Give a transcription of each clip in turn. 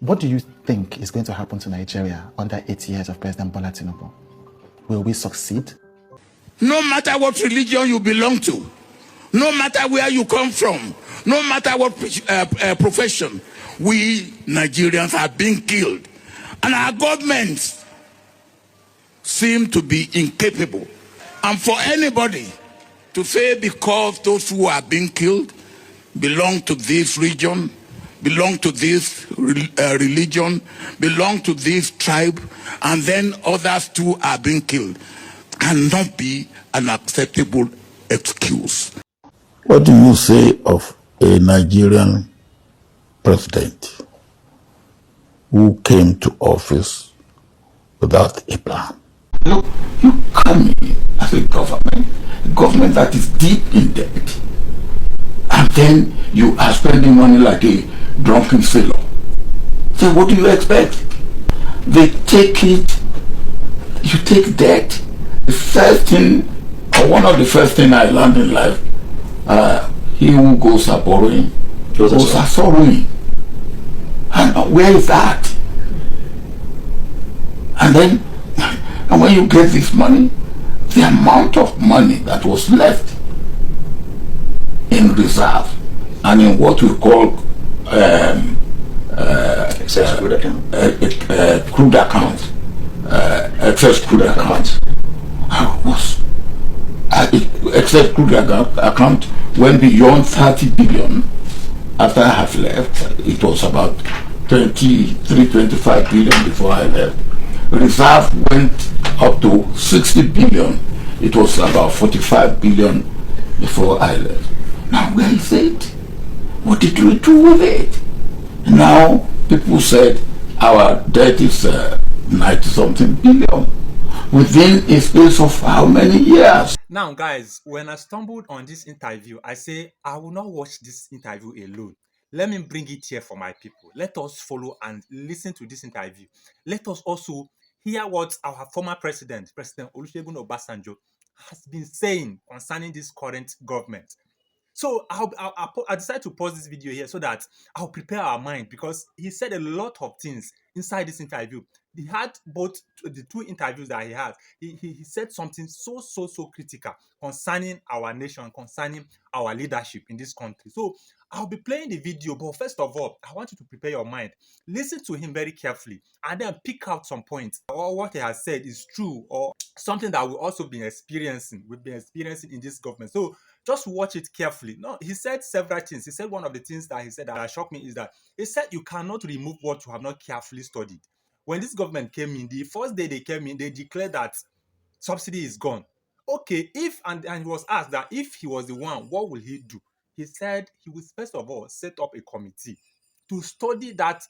What do you think is going to happen to Nigeria under 8 years of President Bola Tinubu? Will we succeed? No matter what religion you belong to, no matter where you come from, no matter what profession, we Nigerians are being killed. And our governments seem to be incapable. And for anybody to say because those who are being killed belong to this region, belong to this religion, belong to this tribe, and then others too are being killed, cannot be an acceptable excuse. What do you say of a Nigerian president who came to office without a plan? Look, you come in as a government that is deep in debt, and then you are spending money like a drunken sailor. So what do you expect? They take it, you take debt. The first thing, or one of the first things I learned in life, he who goes a borrowing goes a sorrowing. And where is that? And then, and when you get this money, the amount of money that was left in reserve and in what we call excess crude account, crude account, excess crude account, was excess crude account went beyond 30 billion. After I have left, it was about 25 billion before I left. Reserve went up to 60 billion. It was about 45 billion before I left. Now where is it? What did we do with it? Now people said our debt is 90-something billion within a space of how many years? Now, guys, when I stumbled on this interview, I say I will not watch this interview alone. Let me bring it here for my people. Let us follow and listen to this interview. Let us also hear what our former president, President Olusegun Obasanjo, has been saying concerning this current government. So I decided to pause this video here so that I'll prepare our mind, because he said a lot of things inside this interview. He had both the two interviews that he had. He said something so critical concerning our nation, concerning our leadership in this country. So I'll be playing the video, but first of all, I want you to prepare your mind. Listen to him very carefully and then pick out some points, or what he has said is true, or something that we've also been experiencing. We've been experiencing in this government. So just watch it carefully. No, he said several things. He said one of the things that he said that shocked me is that he said you cannot remove what you have not carefully studied. When this government came in, the first day they came in, they declared that subsidy is gone. Okay, and he was asked that if he was the one, what will he do? He said he will first of all set up a committee to study that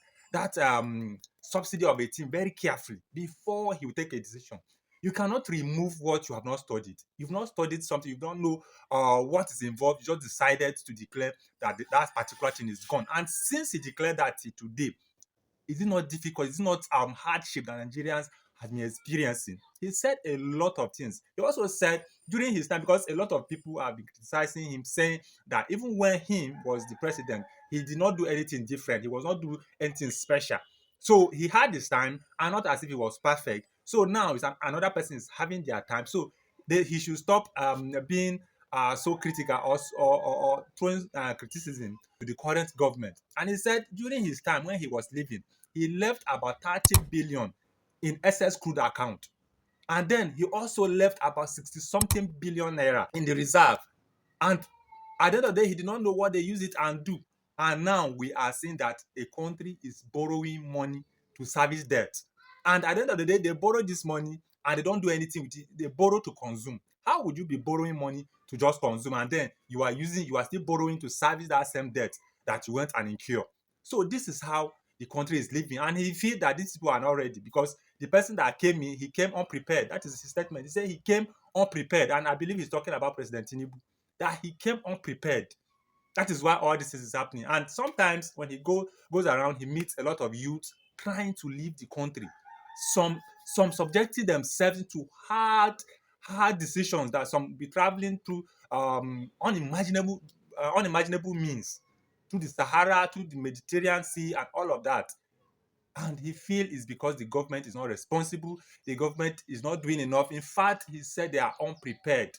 subsidy of a team very carefully before he will take a decision. You cannot remove what you have not studied. You've not studied something, you don't know what is involved. You just decided to declare that that particular thing is gone. And since he declared that today, is it not difficult? Is it not hardship that Nigerians have been experiencing? He said a lot of things. He also said during his time, because a lot of people have been criticizing him, saying that even when he was the president, he did not do anything different. He was not doing anything special. So he had his time, and not as if he was perfect. So now another person is having their time. So he should stop being so critical or throwing criticism to the current government. And he said during his time when he was leaving, he left about 30 billion in excess crude account. And then he also left about 60-something billion naira in the reserve. And at the end of the day, he did not know what they use it and do. And now we are seeing that a country is borrowing money to service debt. And at the end of the day, they borrow this money and they don't do anything with it. They borrow to consume. How would you be borrowing money to just consume, and then you are still borrowing to service that same debt that you went and incur? So this is how the country is living. And he feels that these people are not ready, because the person that came in, he came unprepared. That is his statement. He said he came unprepared. And I believe he's talking about President Tinubu, that he came unprepared. That is why all this is happening. And sometimes when he goes around, he meets a lot of youth trying to leave the country. Some subjecting themselves into hard decisions, that some be traveling through unimaginable means, through the Sahara, through the Mediterranean Sea, and all of that. And he feel it's because the government is not responsible, the government is not doing enough. In fact, he said they are unprepared.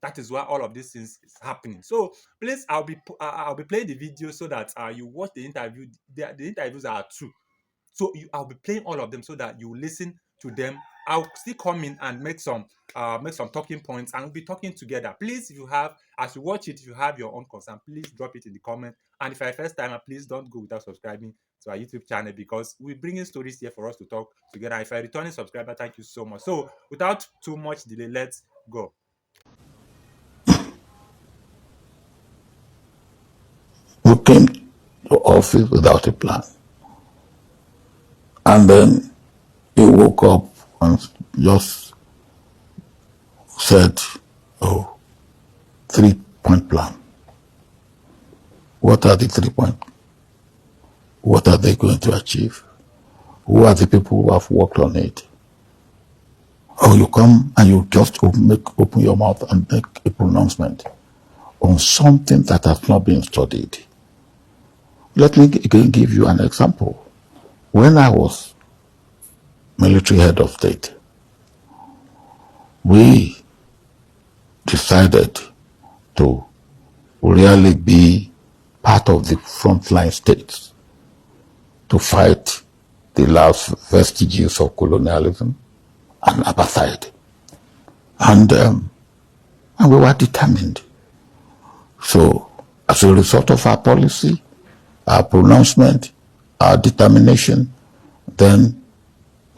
That is why all of these things is happening. So please, I'll be playing the video so that you watch the interview. The interviews are true. So I'll be playing all of them so that you listen to them. I'll still come in and make some talking points, and we'll be talking together. Please, if you have, as you watch it, if you have your own concern, please drop it in the comment. And if you're a first timer, please don't go without subscribing to our YouTube channel, because we're bringing stories here for us to talk together. If you're a returning subscriber, thank you so much. So without too much delay, let's go. We came to office without a plan. And then he woke up and just said, oh, 3-point plan. What are the 3 points? What are they going to achieve? Who are the people who have worked on it? Oh, you come and you just open your mouth and make a pronouncement on something that has not been studied. Let me again give you an example. When I was military head of state, we decided to really be part of the frontline states to fight the last vestiges of colonialism and apartheid. And we were determined. So as a result of our policy, our pronouncement, our determination, then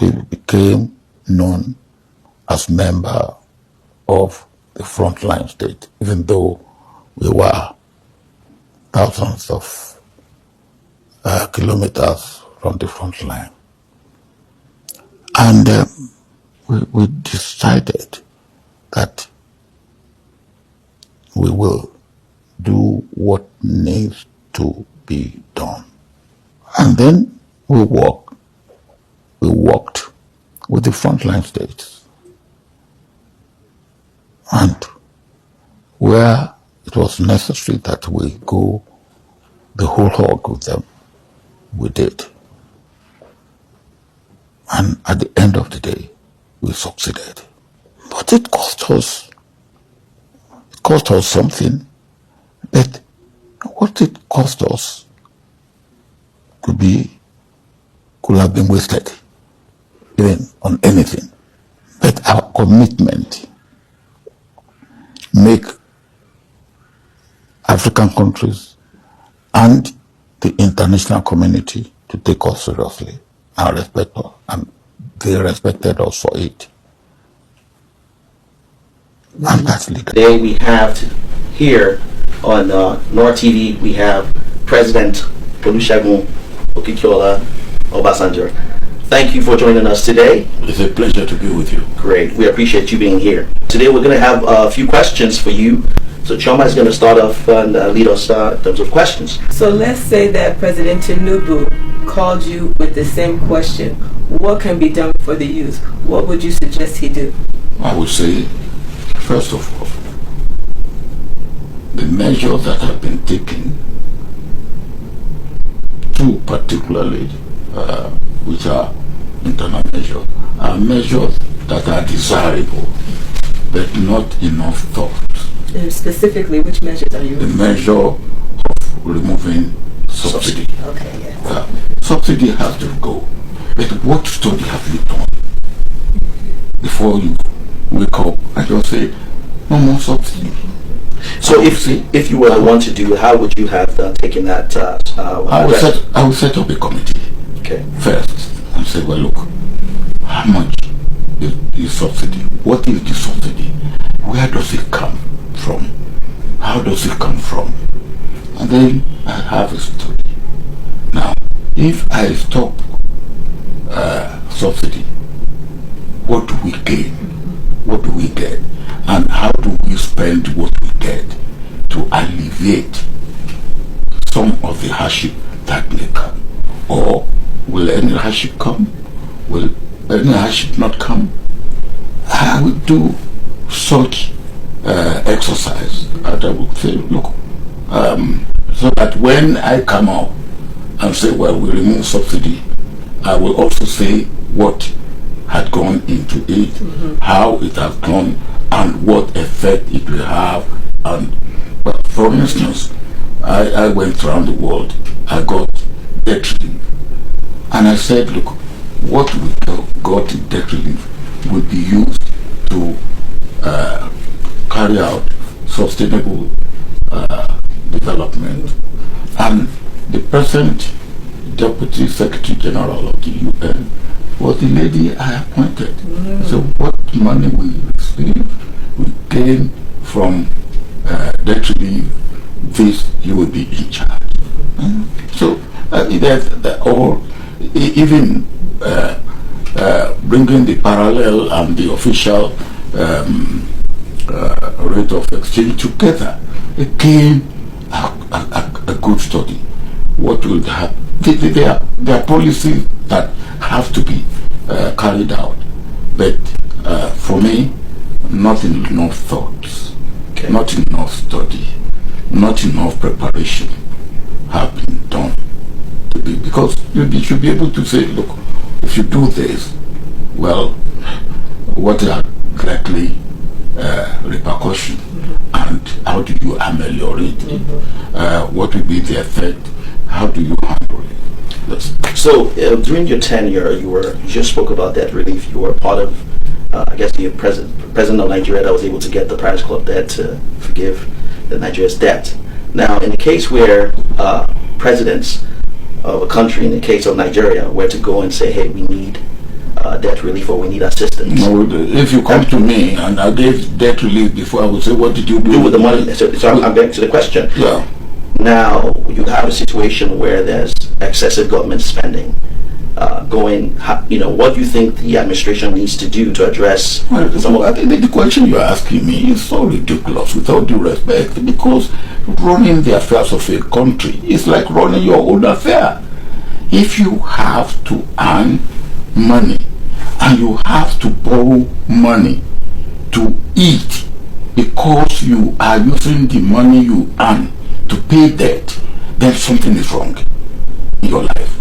we became known as member of the frontline state, even though we were thousands of kilometers from the front line. And we decided that we will do what needs to be done. And then we worked with the frontline states. And where it was necessary that we go the whole hog with them, we did. And at the end of the day, we succeeded. But it cost us something. But what it cost us could have been wasted, even on anything. But our commitment make African countries and the international community to take us seriously and respect us, and they respected us for it. And that's legal. Today we have here on NOR TV, we have President Olusegun Obasanjo. Thank you for joining us today. It's a pleasure to be with you. Great. We appreciate you being here. Today we're going to have a few questions for you. So Choma is going to start off and lead us in terms of questions. So let's say that President Tinubu called you with the same question. What can be done for the youth? What would you suggest he do? I would say, first of all, the measures that have been taken, two particularly, which are internal measures, are measures that are desirable, but not enough thought. And specifically, which measures are you The measure of removing subsidy. Okay, yes. Subsidy has to go. But what study have you done? Before you wake up and just say, no more subsidy. So if you were the one to do it, how would you have taken that? I will set up a committee first and say, well, look, how much is the subsidy? What is the subsidy? Where does it come from? How does it come from? And then I have a study. Now, if I stop subsidy, what do we gain? What do we get? And how do we spend what we get to alleviate some of the hardship that may come? Or will any hardship come? Will any hardship not come? I will do such exercise, and I will say, look, so that when I come out and say, well, we remove subsidy, I will also say what had gone into it, how it has gone, and what effect it will have. And well, for instance, I went around the world. I got debt relief, and I said, look, what we got in debt relief would be used to carry out sustainable development. And the present Deputy Secretary General of the UN was the lady I appointed. So what money we received, we gain from debt relief, this you will be in charge. So that all, even bringing the parallel and the official rate of exchange together, it came a good study. What will happen? There are policies that have to be carried out, but for me, not enough thoughts, not enough study, not enough preparation have been done. Because you should be able to say, look, if you do this, well, what are likely repercussions, and how do you ameliorate it? What will be the effect? How do you handle it? Yes. So during your tenure, you just spoke about debt relief. You were part of, I guess, the president of Nigeria that was able to get the Paris Club debt to forgive the Nigeria's debt. Now, in the case where presidents of a country, in the case of Nigeria, were to go and say, hey, we need debt relief or we need assistance. No, if you come to me and I gave debt relief before, I would say, what did you do with the money? So I'm back to the question. Yeah. Now, you have a situation where there's excessive government spending going, what do you think the administration needs to do to address some of I think the question you're asking me is so ridiculous, without due respect, because running the affairs of a country is like running your own affair. If you have to earn money and you have to borrow money to eat because you are using the money you earn to pay debt, then something is wrong in your life.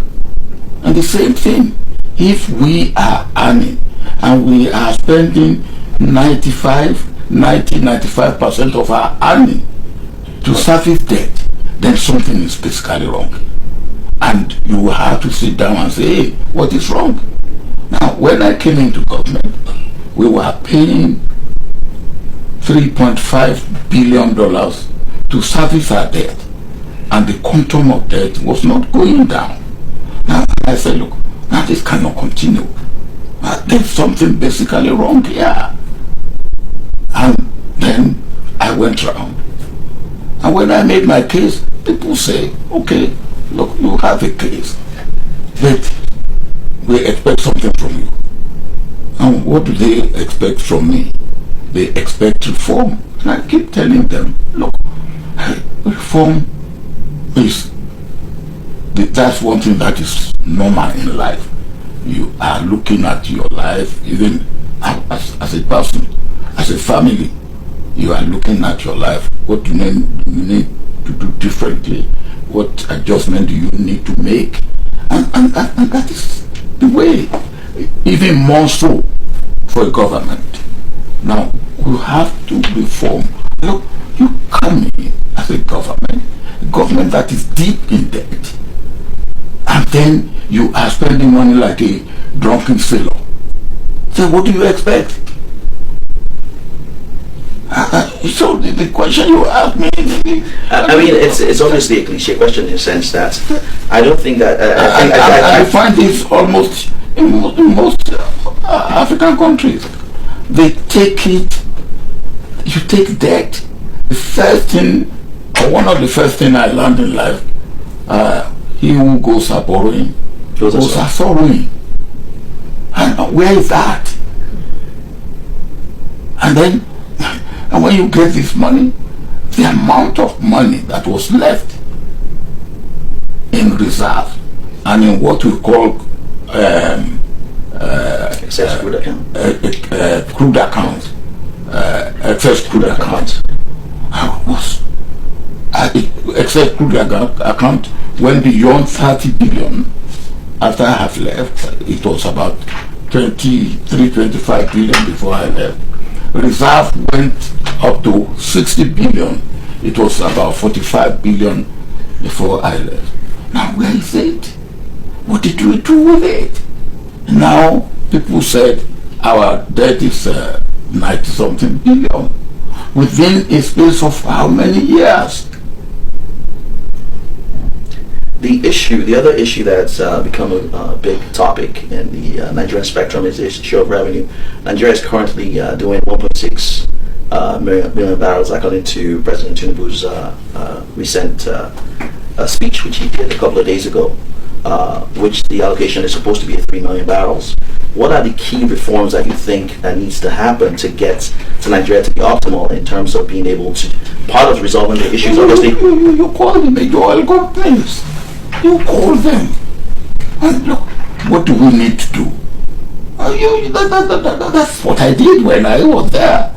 And the same thing, if we are earning and we are spending 95% of our earning to service debt, then something is basically wrong. And you will have to sit down and say, hey, what is wrong? Now, when I came into government, we were paying $3.5 billion to service our debt, and the quantum of debt was not going down. Now I said, look, now this cannot continue. There's something basically wrong here. And then I went around, and when I made my case, people say, okay, look, you have a case, but we expect something from you. And what do they expect from me? They expect reform. And I keep telling them, look, reform is, that's one thing that is normal in life. You are looking at your life, even as a person, as a family, you are looking at your life. What do you need to do differently? What adjustment do you need to make? And that is the way, even more so for a government. Now, you have to reform. Look, you come in as a government that is deep in debt, and then you are spending money like a drunken sailor. So what do you expect? So the question you ask me, I mean, it's obviously a cliche question in the sense that I don't think that I find this almost in most African countries. They take it. You take debt. The first thing, or one of the first things I learned in life, he who goes a borrowing goes a sorrowing. And where is that? And then, and when you get this money, the amount of money that was left in reserve and in what we call excess crude account, crude account, excess crude account, was excess crude account went beyond 30 billion. after I have left, it was about 25 billion before I left. Reserve went up to 60 billion. It was about 45 billion before I left. Now where is it? What did we do with it? Now people said our debt is 90-something billion within a space of how many years? The other issue that's become a big topic in the Nigerian spectrum is the issue of revenue. Nigeria is currently doing 1.6 million barrels, according to President Tinubu's recent speech, which he did a couple of days ago, which the allocation is supposed to be 3 million barrels. What are the key reforms that you think that needs to happen to get to Nigeria to be optimal in terms of being able to, part of resolving the issues, obviously? You call the major oil companies. You call them. And look, what do we need to do? That's what I did when I was there.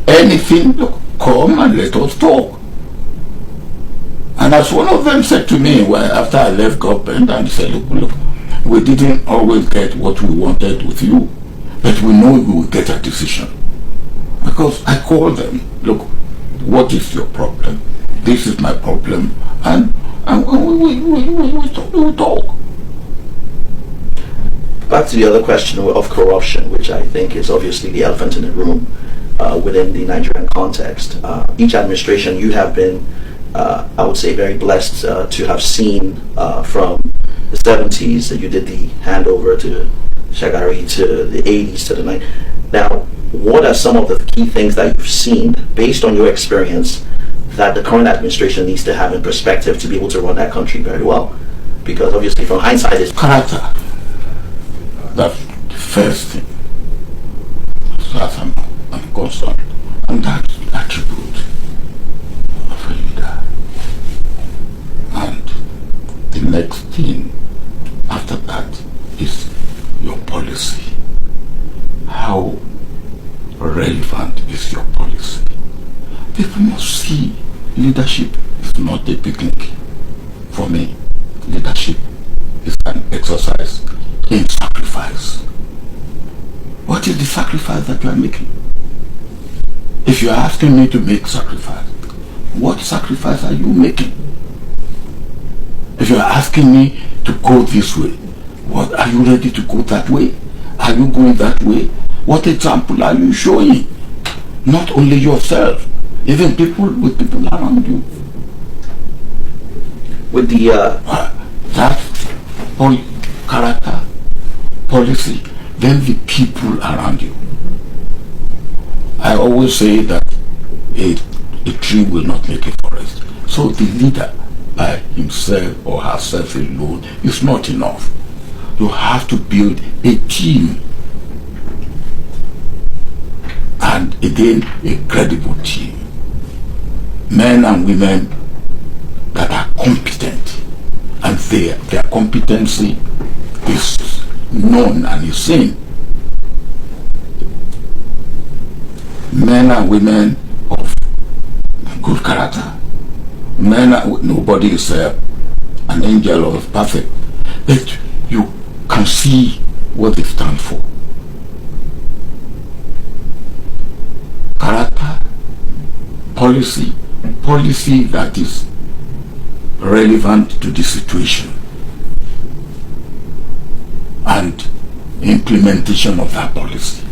Anything, look, come and let us talk. And as one of them said to me after I left government, and he said, look, we didn't always get what we wanted with you, but we know we will get a decision. Because I called them, look, what is your problem? This is my problem. And we talk. Back to the other question of corruption, which I think is obviously the elephant in the room within the Nigerian context. Each administration, you have been, I would say, very blessed to have seen from the 70s that you did the handover to Shagari, to the 80s, to the 90s. Now, what are some of the key things that you've seen based on your experience that the current administration needs to have in perspective to be able to run that country very well? Because obviously from hindsight it's character. That's the first thing. So as I'm concerned. And that's the attribute of a leader. And the next thing after that is your policy. How relevant is your policy? People must see leadership is not a picnic. For me, leadership is an exercise in sacrifice. What is the sacrifice that you are making? If you are asking me to make sacrifice, what sacrifice are you making? If you are asking me to go this way, what are you ready to go that way? Are you going that way? What example are you showing? Not only yourself, even people around you. With the that character, policy, then the people around you. I always say that a tree will not make a forest. So the leader by himself or herself alone is not enough. You have to build a team. And again, a credible team. Men and women that are competent, and their competency is known and is seen. Men and women of good character. Nobody is an angel or perfect, but you can see what they stand for. Character, policy that is relevant to the situation, and implementation of that policy.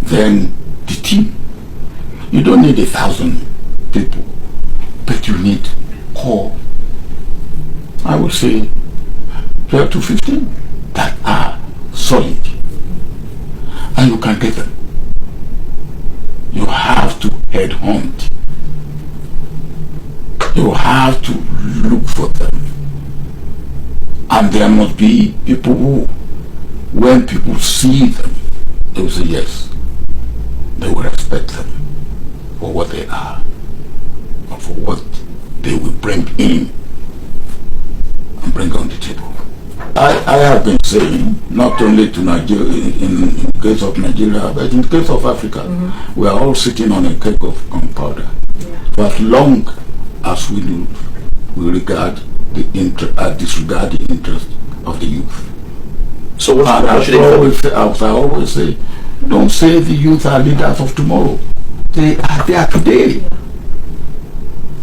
Then the team. You don't need 1,000 people, but you need core, I would say 12 to 15 that are solid. And you can get them. You have to headhunt. You have to look for them. And there must be people who, when people see them, they will say yes. They will respect them for what they are, and for what they will bring in and bring on the table. I have been saying, not only to Nigeria, in the case of Nigeria, but in the case of Africa, we are all sitting on a cake of gunpowder. For as long as we regard disregard the interest of the youth. So what should As I always say, don't say the youth are leaders of tomorrow. They are there today.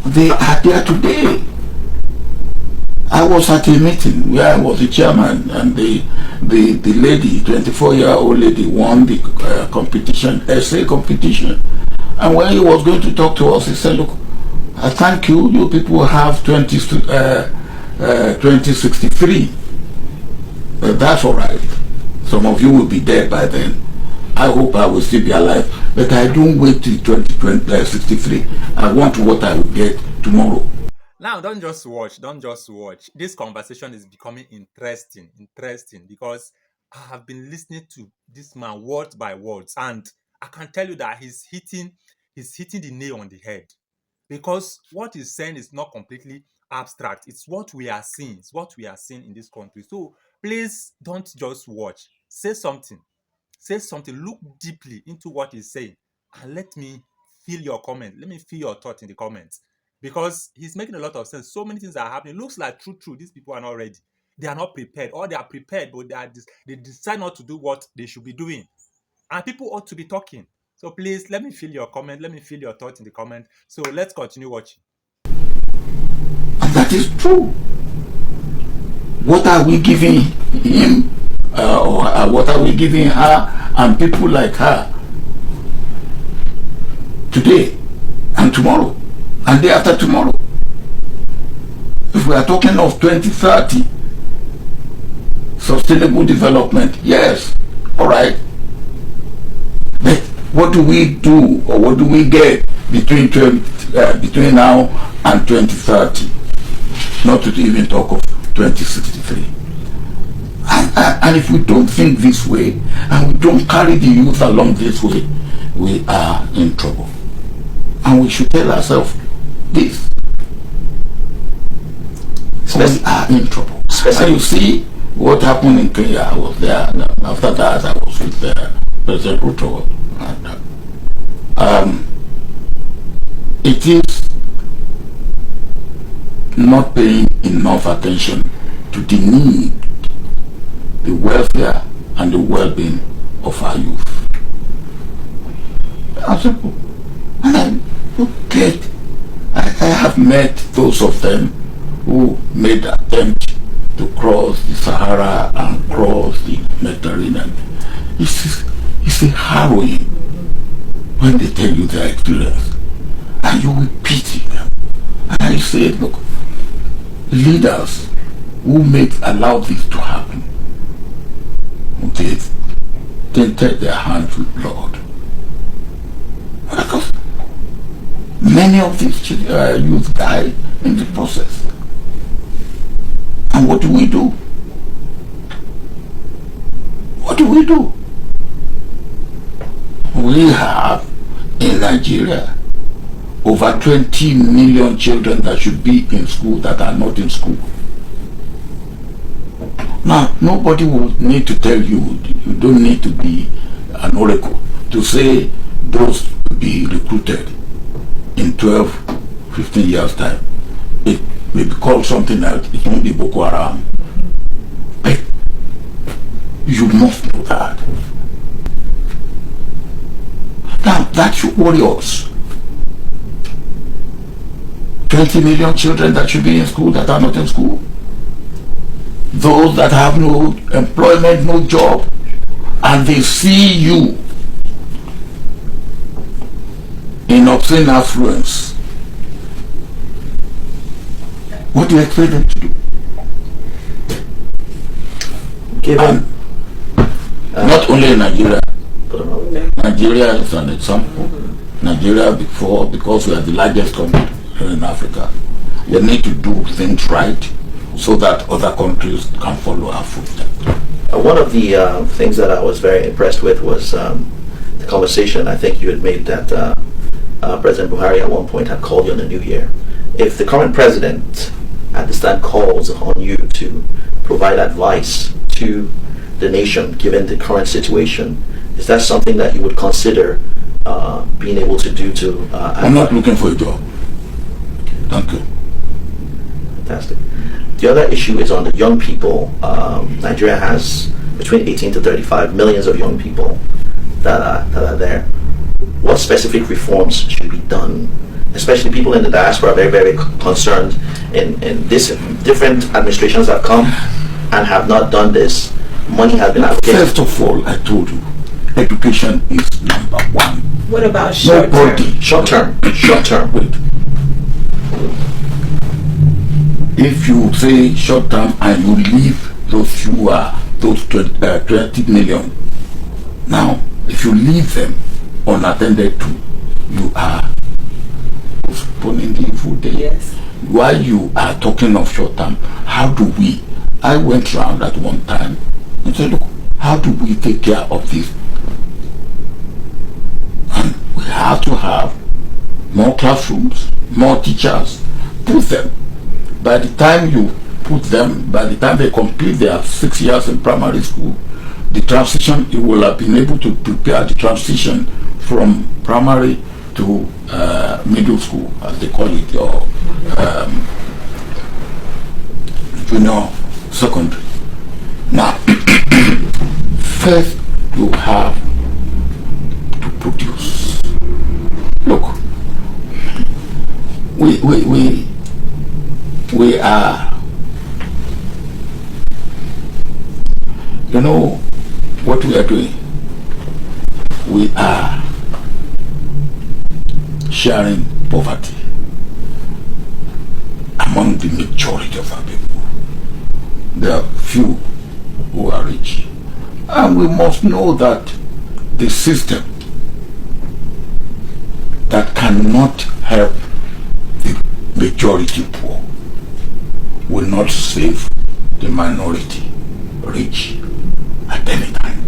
They are there today. I was at a meeting where I was the chairman, and the lady, 24-year-old lady, won the competition, essay competition. And when he was going to talk to us, he said, "Look, I thank you. You people have 2063. But that's all right. Some of you will be dead by then. I hope I will still be alive. But I don't wait till 2063. I want what I will get tomorrow." Now, don't just watch. This conversation is becoming interesting because I have been listening to this man word by words, and I can tell you that he's hitting the nail on the head, because what he's saying is not completely abstract. It's what we are seeing. It's what we are seeing in this country. So please don't just watch. Say something. Look deeply into what he's saying, and let me feel your comment. Let me feel your thought in the comments, because he's making a lot of sense. So many things are happening. Looks like true. These people are not ready. They are not prepared, or they are prepared, but they decide not to do what they should be doing. And people ought to be talking. So please, let me feel your comment. Let me feel your thoughts in the comment. So let's continue watching. And that is true. What are we giving him, or what are we giving her and people like her today and tomorrow and day after tomorrow? If we are talking of 2030 sustainable development, yes, all right. But what do we do, or what do we get between now and 2030? Not to even talk of 2063. And if we don't think this way, and we don't carry the youth along this way, we are in trouble. And we should tell ourselves this. We are in trouble. And you see what happened in Kenya. I was there, and after that I was with President Ruto. And it is not paying enough attention to the need, the welfare and the well-being of our youth. Simple. And I have met those of them who made the attempt to cross the Sahara and cross the Mediterranean. It's a harrowing when they tell you their experience, and you will pity them. And I say, look, leaders who allow this to happen, they've tainted their hands with blood. Because many of these youth die in the process. And what do? What do? We have in Nigeria over 20 million children that should be in school that are not in school. Now, nobody will need to tell you, you don't need to be an oracle to say those will be recruited in 12, 15 years' time. It may be called something else. It won't be Boko Haram. But you must know that. Now, that should worry us. 20 million children that should be in school that are not in school. Those that have no employment, no job, and they see you in obscene affluence. What do you expect them to do? Not only in Nigeria. Nigeria is an example. Nigeria, because we are the largest country in Africa, we need to do things right so that other countries can follow our footsteps. One of the things that I was very impressed with was the conversation I think you had made that President Buhari at one point had called you on the New Year. If the current president at this time calls on you to provide advice to the nation given the current situation, is that something that you would consider being able to do to... I'm not looking for a job. Thank you. Fantastic. The other issue is on the young people. Nigeria has between 18 to 35 millions of young people that are there. What specific reforms should be done? Especially people in the diaspora are very, very concerned. In this, different administrations have come and have not done this. Money has been allocated. First of all, I told you, education is number one. What about short term? Short term. Wait. If you say short term and you leave those 20 million, now if you leave them unattended to, you are postponing the evil day. Yes. While you are talking of short term, how do we? I went round at one time and said, look, how do we take care of this? And we have to have more classrooms, more teachers. Put them. By the time you put them, by the time they complete their 6 years in primary school, the transition, you will have been able to prepare the transition from primary to middle school, as they call it, or junior secondary. Now, first you have to produce. Look, we are, you know what we are doing? We are sharing poverty among the majority of our people. There are few who are rich. And we must know that the system that cannot help the majority poor will not save the minority rich at any time.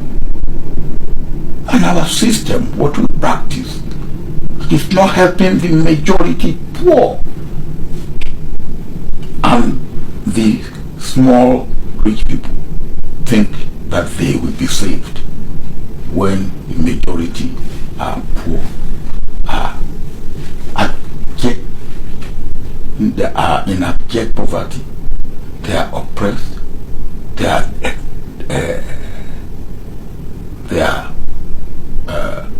And our system, what we practice, is not helping the majority poor. And the small rich people think that they will be saved when the majority are poor, they are in abject poverty, they are oppressed, they are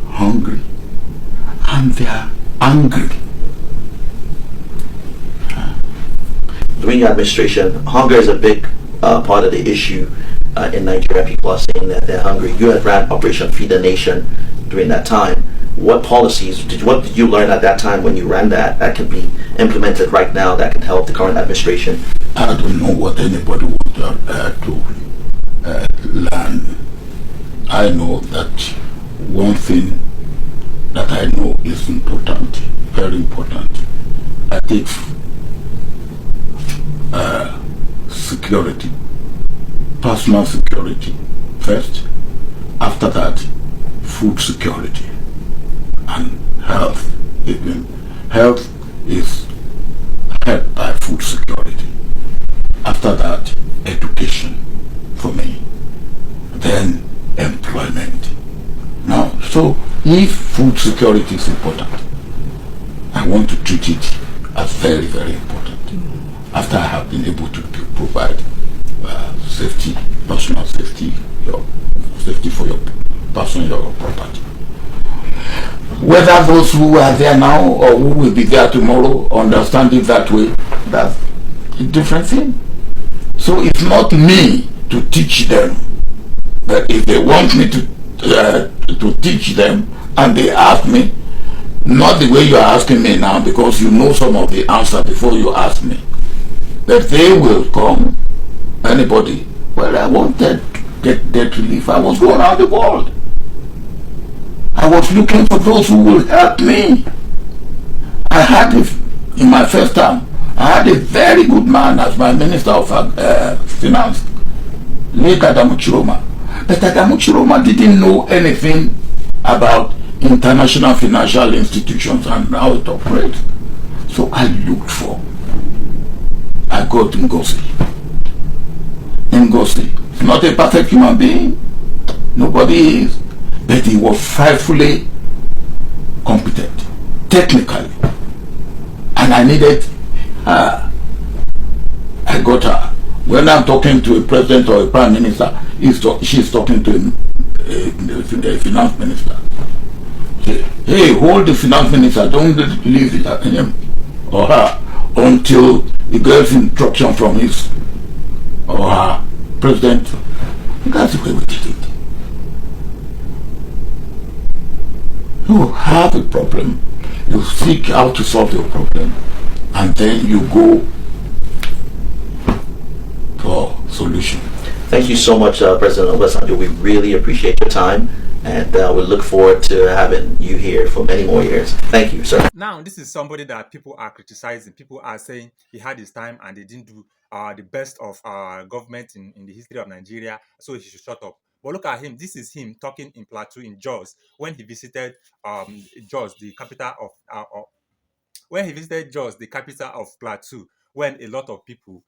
hungry, and they are angry. During your administration, hunger is a big part of the issue in Nigeria. People are saying that they're hungry. You had ran Operation Feed the Nation during that time. What policies, what did you learn at that time when you ran that can be implemented right now that can help the current administration? I don't know what anybody would to learn. I know that one thing that I know is important, very important. I think security, personal security first, after that food security and health. Health is helped by food security. After that, education for me, then employment. Now, so if food security is important, I want to treat it as very, very important. After I have been able to provide safety, personal safety, safety for your person, your property. Whether those who are there now or who will be there tomorrow understand it that way, that's a different thing. So it's not me to teach them, but if they want me to teach them and they ask me, not the way you are asking me now, because you know some of the answer before you ask me, that they will come, anybody. Well, I wanted to get debt relief. I was going around the world. I was looking for those who will help me. I had, in my first term, I had a very good man as my Minister of Finance, late Adamu Chiroma. But Adamu Chiroma didn't know anything about international financial institutions and how it operates. So I looked for. I got Ngozi. Ngozi, not a perfect human being. Nobody is. But he was frightfully competent, technically. And I needed I got her. When I'm talking to a president or a prime minister, she's talking to the finance minister. Hey, hold the finance minister, don't leave it at him or her until he gets instruction from his or her president. That's the way we did it. You have a problem, you seek how to solve your problem, and then you go for solution. Thank you so much, President Obasanjo. We really appreciate your time, and we look forward to having you here for many more years. Thank you, sir. Now, this is somebody that people are criticizing. People are saying he had his time and they didn't do the best of government in the history of Nigeria, so he should shut up. But look at him. This is him talking in Plateau in Jos when he visited Jos, the capital of when he visited Jos, the capital of Plateau, when a lot of people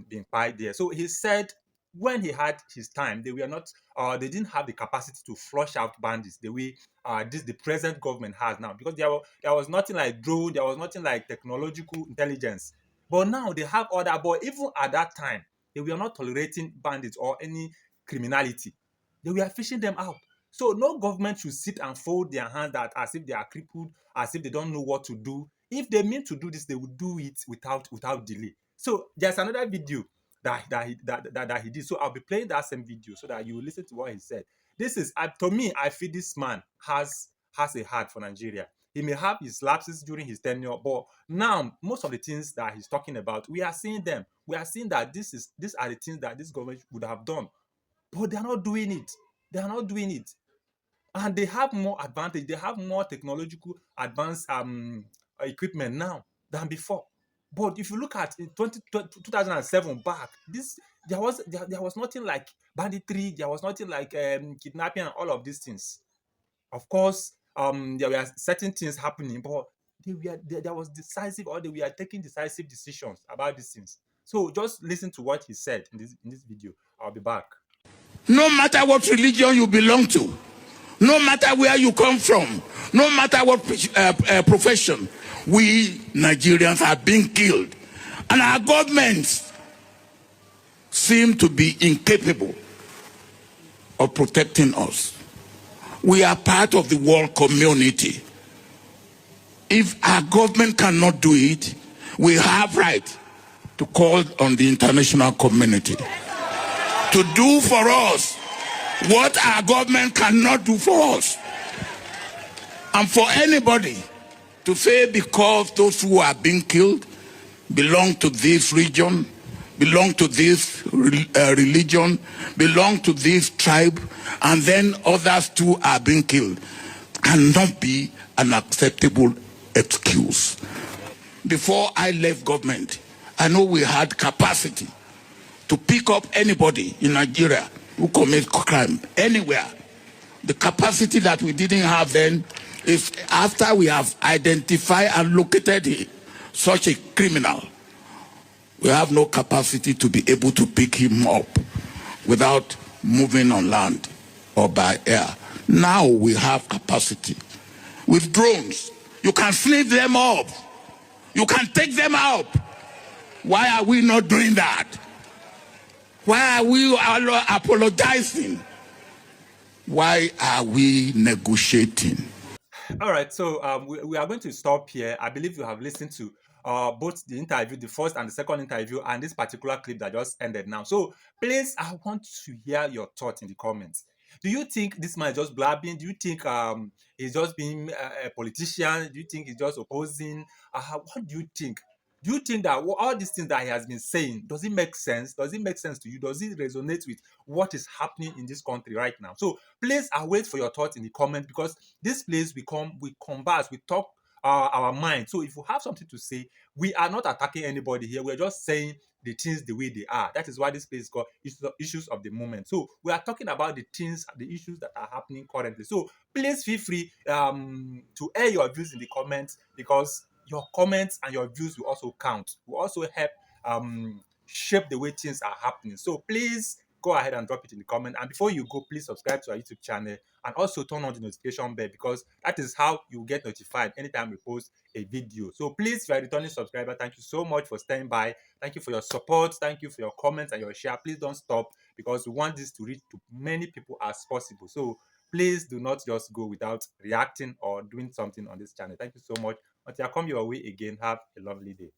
been fight there. So he said when he had his time, they were not they didn't have the capacity to flush out bandits the way the present government has now, because there was nothing like drone, there was nothing like technological intelligence. But now they have all that. But even at that time, they were not tolerating bandits or any criminality. They were fishing them out. So no government should sit and fold their hands that as if they are crippled, as if they don't know what to do. If they mean to do this, they will do it without delay. So there's another video that he did. So I'll be playing that same video so that you will listen to what he said. This is to me, I feel this man has a heart for Nigeria. He may have his lapses during his tenure, but now most of the things that he's talking about, we are seeing them. We are seeing that these are the things that this government would have done, but they are not doing it. They are not doing it. And they have more advantage. They have more technological advanced equipment now than before. But if you look at 2007 back, there was nothing like banditry. There was nothing like kidnapping and all of these things. Of course, there were certain things happening, but there was decisive, or they were taking decisive decisions about these things. So just listen to what he said in this video. I'll be back. No matter what religion you belong to, no matter where you come from, no matter what profession, we Nigerians are being killed. And our governments seem to be incapable of protecting us. We are part of the world community. If our government cannot do it, we have right to call on the international community to do for us what our government cannot do for us. And for anybody to say because those who are being killed belong to this region, belong to this religion, belong to this tribe, and then others too are being killed, cannot be an acceptable excuse. Before I left government, I know we had capacity to pick up anybody in Nigeria who commits crime anywhere. The capacity that we didn't have then is after we have identified and located such a criminal, we have no capacity to be able to pick him up without moving on land or by air. Now we have capacity. With drones, you can sniff them up. You can take them out. Why are we not doing that? Why are we apologizing? Why are we negotiating? All right, so we are going to stop here. I believe you have listened to both the interview, the first and the second interview, and this particular clip that just ended now. So please, I want to hear your thoughts in the comments. Do you think this man is just blabbing? Do you think he's just being a politician? Do you think he's just opposing? What do you think? Do you think that all these things that he has been saying, does it make sense? Does it make sense to you? Does it resonate with what is happening in this country right now? So please, I wait for your thoughts in the comments, because this place we converse, we talk our mind. So if you have something to say, we are not attacking anybody here. We're just saying the things the way they are. That is why this place is called issues of the moment. So we are talking about the things, the issues that are happening currently. So please feel free to air your views in the comments, because your comments and your views will also count. Will also help shape the way things are happening. So please go ahead and drop it in the comment. And before you go, please subscribe to our YouTube channel and also turn on the notification bell, because that is how you get notified anytime we post a video. So please, if you are a returning subscriber, thank you so much for staying by. Thank you for your support. Thank you for your comments and your share. Please don't stop, because we want this to reach to many people as possible. So please do not just go without reacting or doing something on this channel. Thank you so much. Until I come your way again, have a lovely day.